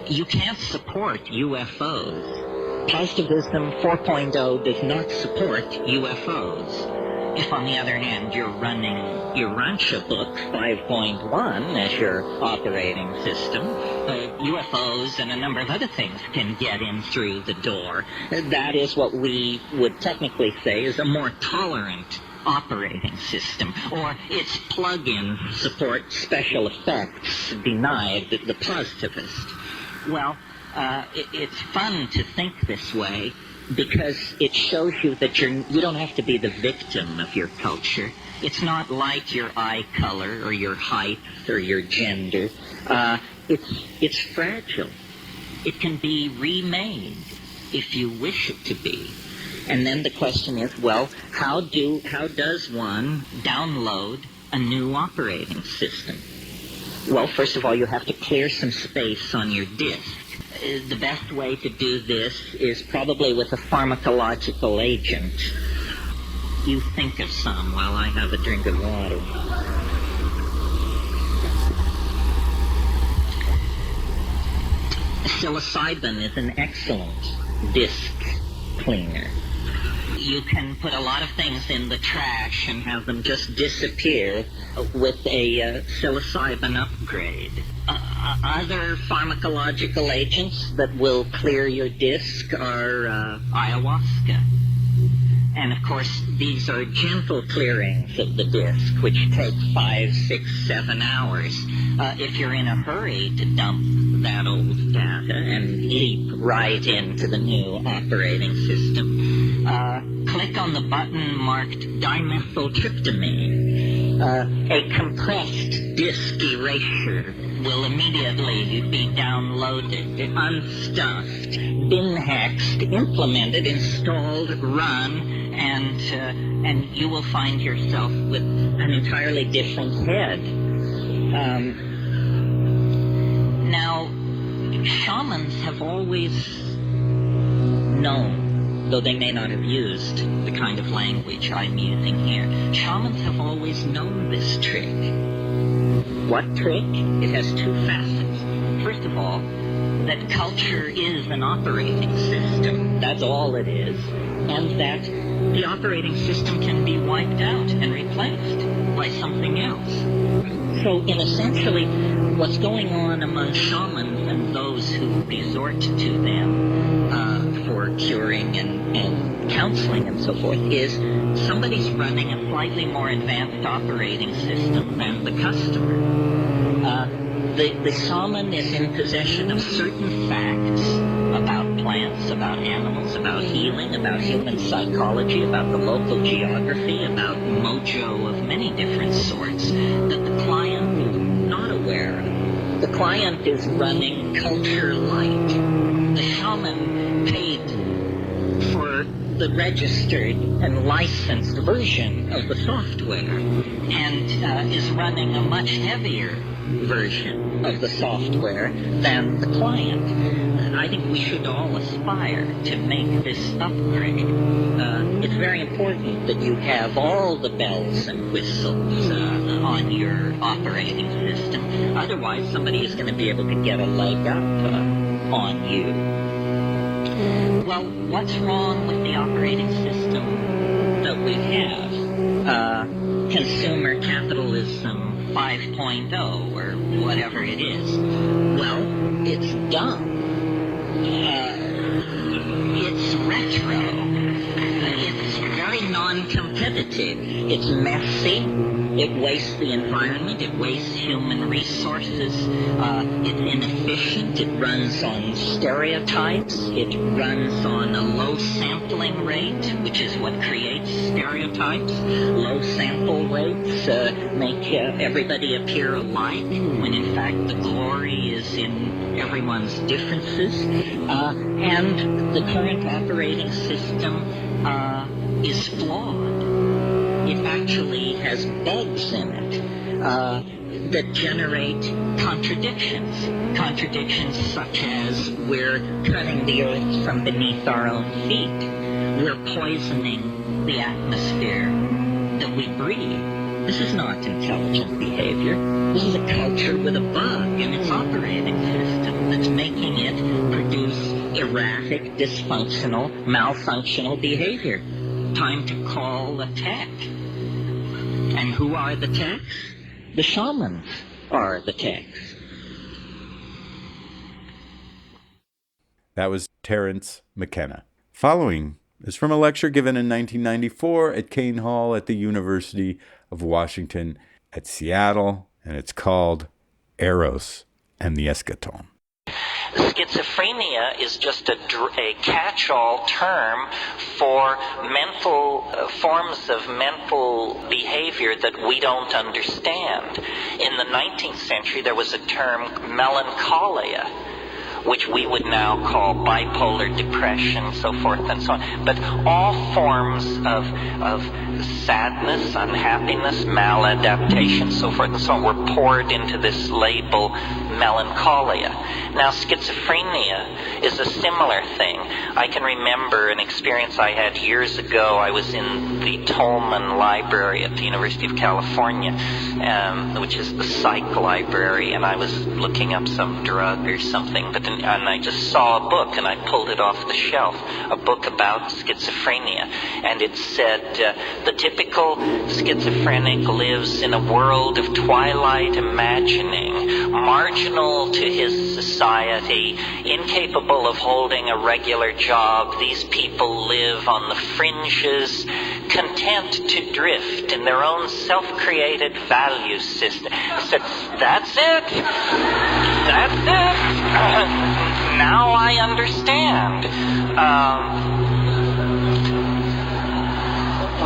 you can't support UFOs. Positivism 4.0 does not support UFOs. If, on the other hand, you're running your Rancha book 5.1 as your operating system, UFOs and a number of other things can get in through the door. That is what we would technically say is a more tolerant operating system, or its plug-in support special effects denied the positivist. Well, it's fun to think this way, because it shows you that you don't have to be the victim of your culture. It's not like your eye color or your height or your gender. It's fragile. It can be remade if you wish it to be. And then the question is, well, how does one download a new operating system? Well, first of all, you have to clear some space on your disk. The best way to do this is probably with a pharmacological agent. You think of some while I have a drink of water. Psilocybin is an excellent disk cleaner. You can put a lot of things in the trash and have them just disappear with a psilocybin upgrade. Other pharmacological agents that will clear your disk are ayahuasca. And of course, these are gentle clearings of the disk, which take 5, 6, 7 hours. If you're in a hurry to dump that old data and leap right into the new operating system, click on the button marked dimethyltryptamine. A compressed disk erasure will immediately be downloaded, unstuffed, bin-hexed, implemented, installed, run, and you will find yourself with an entirely different head. Now, shamans have always known, though they may not have used the kind of language I'm using here, shamans have always known this trick. What trick? It has two facets. First of all, that culture is an operating system. That's all it is. And that the operating system can be wiped out and replaced by something else. So, in essentially, what's going on among shamans and those who resort to them for curing and counseling and so forth is somebody's running a slightly more advanced operating system than the customer. The shaman is in possession of certain facts about plants, about animals, about healing, about human psychology, about the local geography, about mojo of many different sorts that the client is not aware of. The client is running culture light. The shaman paid for the registered and licensed version of the software and is running a much heavier version of the software than the client. I think we should all aspire to make this upgrade. It's very important that you have all the bells and whistles on your operating system. Otherwise, somebody is going to be able to get a leg up on you. Well, what's wrong with the operating system that we have? Consumer capitalism 5.0 or whatever it is. Well, it's dumb. It's retro. It's very non-competitive. It's messy. It wastes the environment. It wastes human resources. It's inefficient. It runs on stereotypes. It runs on a low sampling rate, which is what creates stereotypes. Low sample rates make everybody appear alike, when in fact the glory is in everyone's differences. And the current operating system is flawed. It actually has bugs in it that generate contradictions. Contradictions such as we're cutting the earth from beneath our own feet. We're poisoning the atmosphere that we breathe. This is not intelligent behavior. This is a culture with a bug in its operating system that's making it produce erratic, dysfunctional, malfunctional behavior. Time to call a tech. And who are the techs? The shamans are the techs. That was Terence McKenna. Following is from a lecture given in 1994 at Kane Hall at the University of Washington at Seattle, and it's called Eros and the Eschaton. Schizophrenia is just a catch-all term for mental forms of mental behavior that we don't understand. In the 19th century, there was a term melancholia, which we would now call bipolar depression, so forth and so on. But all forms of sadness, unhappiness, maladaptation, so forth and so on, were poured into this label melancholia. Now, schizophrenia is a similar thing. I can remember an experience I had years ago. I was in the Tolman Library at the University of California, which is the psych library, and I was looking up some drug or something, and I just saw a book, and I pulled it off the shelf, a book about schizophrenia, and it said, the typical schizophrenic lives in a world of twilight imagining, marginal to his society, incapable of holding a regular job. These people live on the fringes, content to drift in their own self-created value system. I said, that's it. That's it. Now I understand.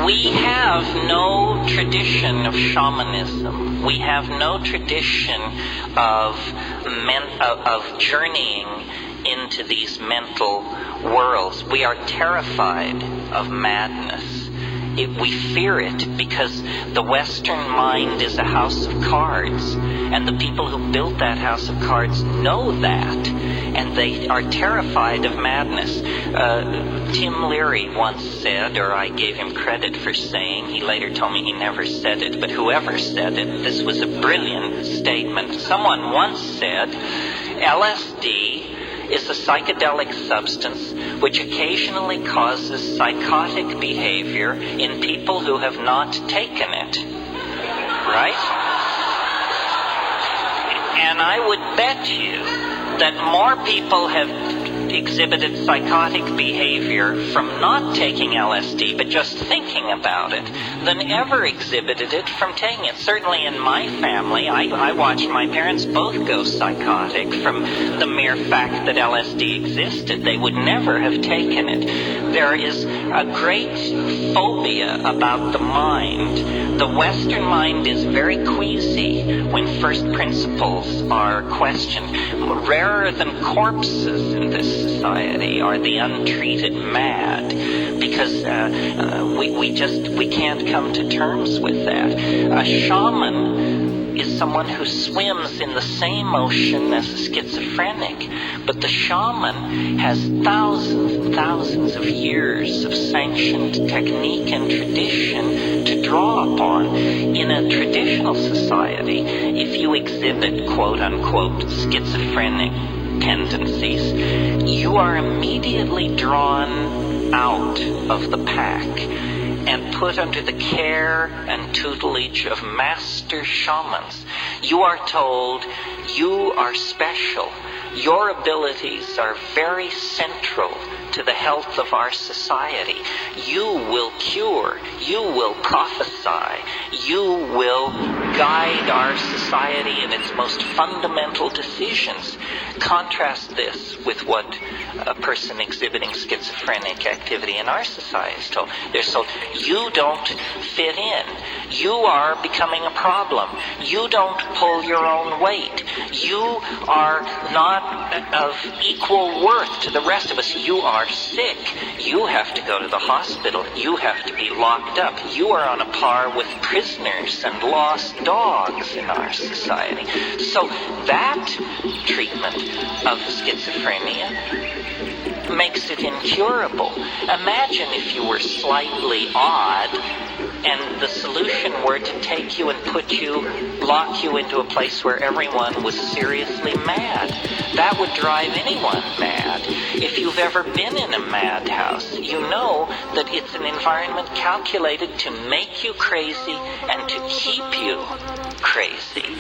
We have no tradition of shamanism. We have no tradition of journeying into these mental worlds. We are terrified of madness. We fear it because the Western mind is a house of cards, and the people who built that house of cards know that, and they are terrified of madness. Tim Leary once said, or I gave him credit for saying, he later told me he never said it, but whoever said it, this was a brilliant statement. Someone once said, LSD is a psychedelic substance which occasionally causes psychotic behavior in people who have not taken it. Right? And I would bet you that more people have exhibited psychotic behavior from not taking LSD, but just thinking about it, than ever exhibited it from taking it. Certainly in my family, I watched my parents both go psychotic from the mere fact that LSD existed. They would never have taken it. There is a great phobia about the mind. The Western mind is very queasy when first principles are questioned. Rarer than corpses in this society are the untreated mad, because we can't come to terms with that. A shaman is someone who swims in the same ocean as a schizophrenic, but the shaman has thousands and thousands of years of sanctioned technique and tradition to draw upon. In a traditional society, if you exhibit quote-unquote schizophrenic tendencies, you are immediately drawn out of the pack and put under the care and tutelage of master shamans. You are told you are special. Your abilities are very central to the health of our society. You will cure. You will prophesy. You will guide our society in its most fundamental decisions. Contrast this with what a person exhibiting schizophrenic activity in our society is told. They're told, you don't fit in. You are becoming a problem. You don't pull your own weight. You are not of equal worth to the rest of us. You are sick. You have to go to the hospital. You have to be locked up. You are on a par with prisoners and lost dogs in our society. So that treatment of schizophrenia makes it incurable. Imagine if you were slightly odd and the solution were to take you and lock you into a place where everyone was seriously mad. That would drive anyone mad. If you've ever been in a madhouse, you know that it's an environment calculated to make you crazy and to keep you crazy.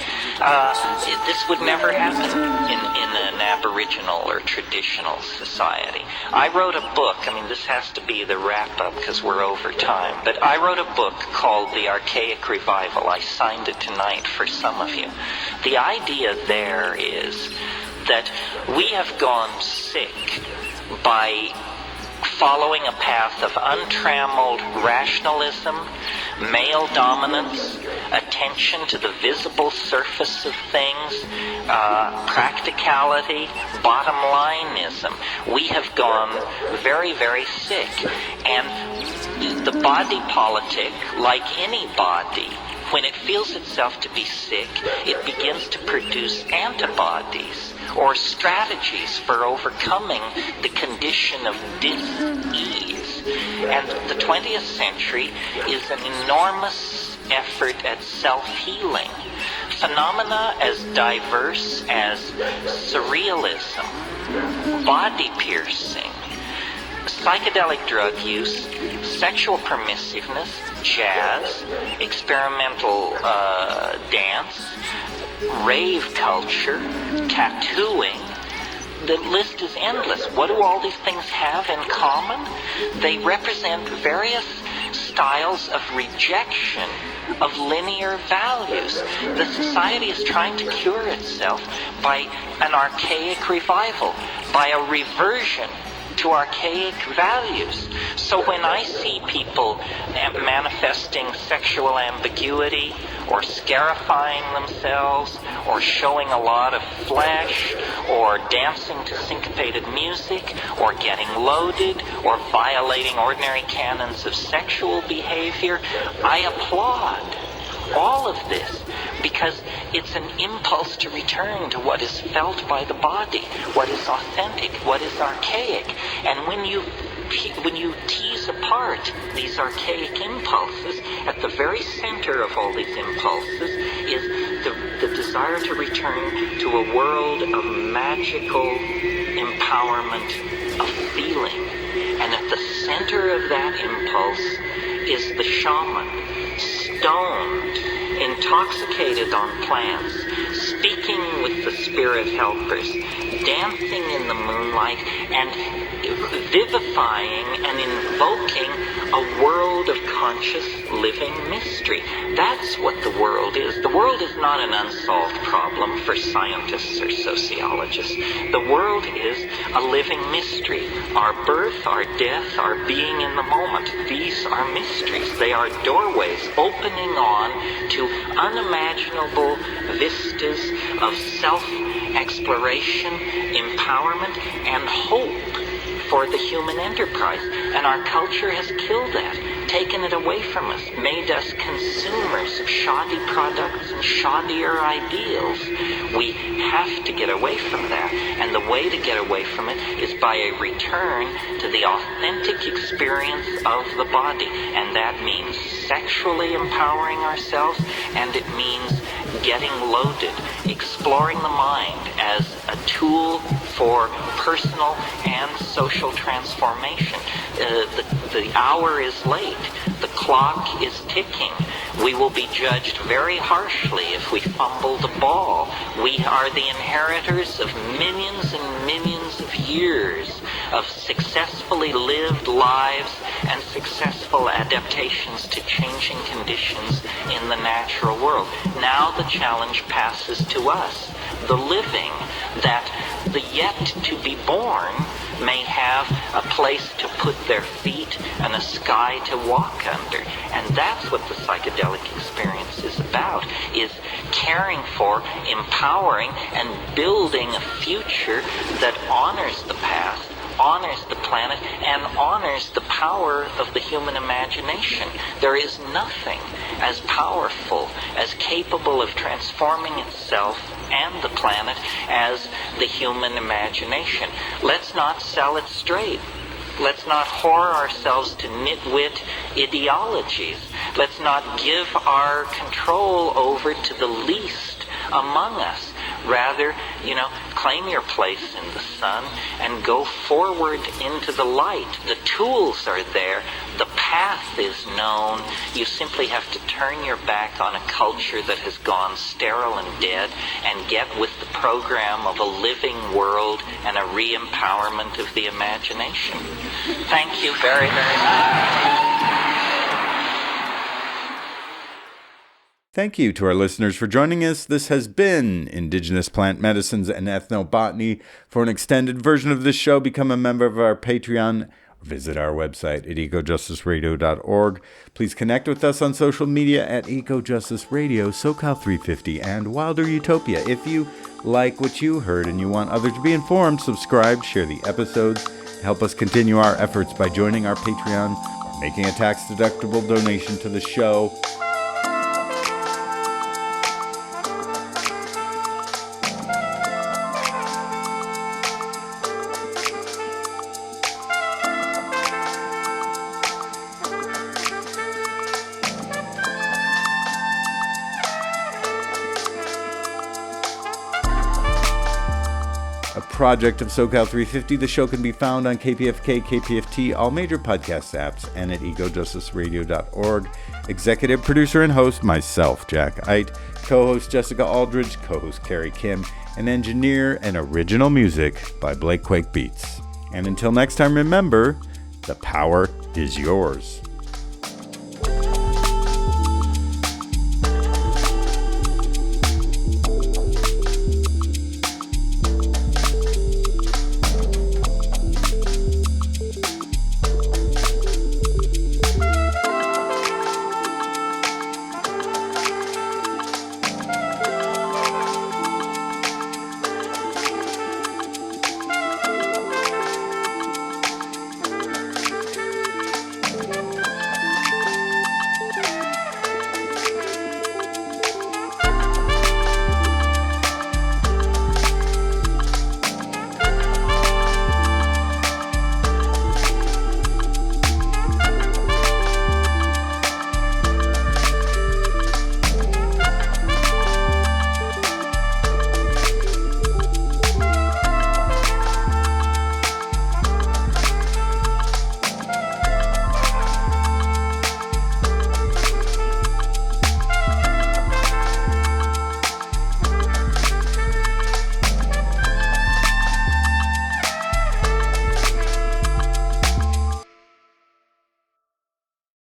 This would never happen in an Aboriginal or traditional society. I wrote a book, this has to be the wrap-up because we're over time, but I wrote a book called The Archaic Revival. I signed it tonight for some of you. The idea there is that we have gone sick by following a path of untrammeled rationalism, male dominance, attention to the visible surface of things, practicality, bottom lineism. We have gone very, very sick. And the body politic, like any body, when it feels itself to be sick, it begins to produce antibodies or strategies for overcoming the condition of dis-ease. And the 20th century is an enormous effort at self-healing. Phenomena as diverse as surrealism, body piercing, psychedelic drug use, sexual permissiveness, jazz, experimental dance, rave culture, tattooing. The list is endless. What do all these things have in common? They represent various styles of rejection of linear values. The society is trying to cure itself by an archaic revival, by a reversion to archaic values. So when I see people manifesting sexual ambiguity or scarifying themselves or showing a lot of flesh or dancing to syncopated music or getting loaded or violating ordinary canons of sexual behavior, I applaud all of this, because it's an impulse to return to what is felt by the body, what is authentic, what is archaic. And when you tease apart these archaic impulses, at the very center of all these impulses is the desire to return to a world of magical empowerment of feeling. And at the center of that impulse is the shaman, stoned, intoxicated on plants, speaking with the spirit helpers, dancing in the moonlight, and vivifying and invoking a world of conscious living mystery. That's what the world is. The world is not an unsolved problem for scientists or sociologists. The world is a living mystery. Our birth, our death, our being in the moment, these are mysteries. They are doorways opening on to unimaginable vistas of self-exploration, empowerment, and hope for the human enterprise. And our culture has killed that, taken it away from us, made us consumers of shoddy products and shoddier ideals. We have to get away from that. And the way to get away from it is by a return to the authentic experience of the body. And that means sexually empowering ourselves, and it means getting loaded, exploring the mind as a tool for personal and social transformation. The hour is late. The clock is ticking. We will be judged very harshly if we fumble the ball. We are the inheritors of millions and millions of years of successfully lived lives and successful adaptations to changing conditions in the natural world. Now the challenge passes to us, the living, that the yet to be born may have a place to put their feet and a sky to walk under. And that's what the psychedelic experience is about, is caring for, empowering, and building a future that honors the past, honors the planet, and honors the power of the human imagination. There is nothing as powerful, as capable of transforming itself and the planet as the human imagination. Let's not sell it straight. Let's not whore ourselves to nitwit ideologies. Let's not give our control over to the least among us. Rather, claim your place in the sun and go forward into the light. The tools are there. The path is known. You simply have to turn your back on a culture that has gone sterile and dead and get with the program of a living world and a re-empowerment of the imagination. Thank you very, very much. Thank you to our listeners for joining us. This has been Indigenous Plant Medicines and Ethnobotany. For an extended version of this show, become a member of our Patreon visit our website at ecojusticeradio.org. Please connect with us on social media at Ecojustice Radio, SoCal350, and Wilder Utopia. If you like what you heard and you want others to be informed, subscribe, share the episodes, help us continue our efforts by joining our Patreon or making a tax-deductible donation to the show. Project of SoCal 350. The show can be found on KPFK, KPFT, all major podcast apps, and at ecojusticeradio.org. Executive producer and host, myself, Jack Ite. Co-host, Jessica Aldridge. Co-host, Carrie Kim. And engineer and original music by Blake Quake Beats. And until next time, remember, the power is yours.